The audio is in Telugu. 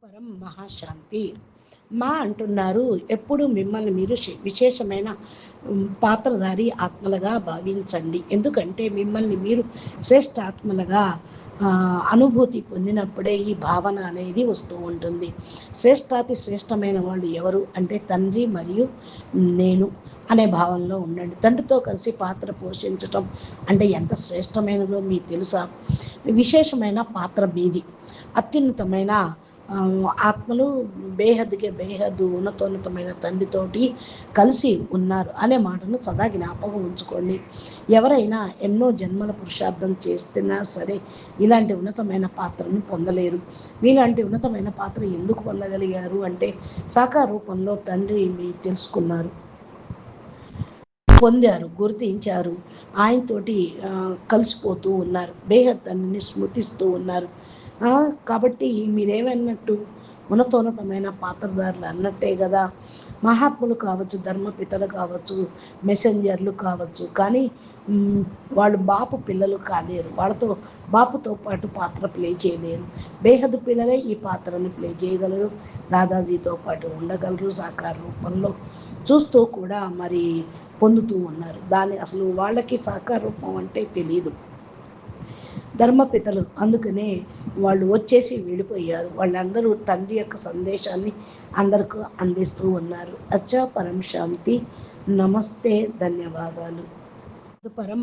పరం మహాశాంతి. మా అంటున్నారు ఎప్పుడు మిమ్మల్ని మీరు విశేషమైన పాత్రధారి ఆత్మలుగా భావించండి. ఎందుకంటే మిమ్మల్ని మీరు శ్రేష్ఠ ఆత్మలుగా అనుభూతి పొందినప్పుడే ఈ భావన అనేది వస్తూ ఉంటుంది. శ్రేష్ఠాతి శ్రేష్టమైన వాళ్ళు ఎవరు అంటే తండ్రి మరియు నేను అనే భావనలో ఉండండి. తండ్రితో కలిసి పాత్ర పోషించటం అంటే ఎంత శ్రేష్టమైనదో మీకు తెలుసా? విశేషమైన పాత్ర మీది. అత్యున్నతమైన ఆత్మలు బేహద్దుకి బేహద్దు ఉన్నతోన్నతమైన తండ్రితోటి కలిసి ఉన్నారు అనే మాటను సదా జ్ఞాపకం ఉంచుకోండి. ఎవరైనా ఎన్నో జన్మల పురుషార్థం చేస్తున్నా సరే ఇలాంటి ఉన్నతమైన పాత్రను పొందలేరు. మీలాంటి ఉన్నతమైన పాత్ర ఎందుకు పొందగలిగారు అంటే సాకార రూపంలో తండ్రి మీరు తెలుసుకున్నారు, పొందారు, గుర్తించారు, ఆయనతోటి కలిసిపోతూ ఉన్నారు, బేహద్ తండ్రిని స్మృతిస్తూ ఉన్నారు. కాబట్టి మీరేమన్నట్టు ఉన్నతోన్నతమైన పాత్రధారులు అన్నట్టే కదా. మహాత్ములు కావచ్చు, ధర్మపితలు కావచ్చు, మెసెంజర్లు కావచ్చు, కానీ వాళ్ళు బాపు పిల్లలు కాలేరు. వాళ్ళతో బాపుతో పాటు పాత్ర ప్లే చేయలేరు. బేహద్దు పిల్లలే ఈ పాత్రను ప్లే చేయగలరు, దాదాజీతో పాటు ఉండగలరు, సాకార రూపంలో చూస్తూ కూడా మరి పొందుతూ ఉన్నారు. దాన్ని అసలు వాళ్ళకి సాకార రూపం అంటే తెలియదు. ధర్మపితలు అందుకనే వాళ్ళు వచ్చేసి వెళ్ళిపోయారు. వాళ్ళందరూ తండ్రి యొక్క సందేశాన్ని అందరికీ అందిస్తూ ఉన్నారు. అచ్చా, పరం శాంతి, నమస్తే, ధన్యవాదాలు. పరం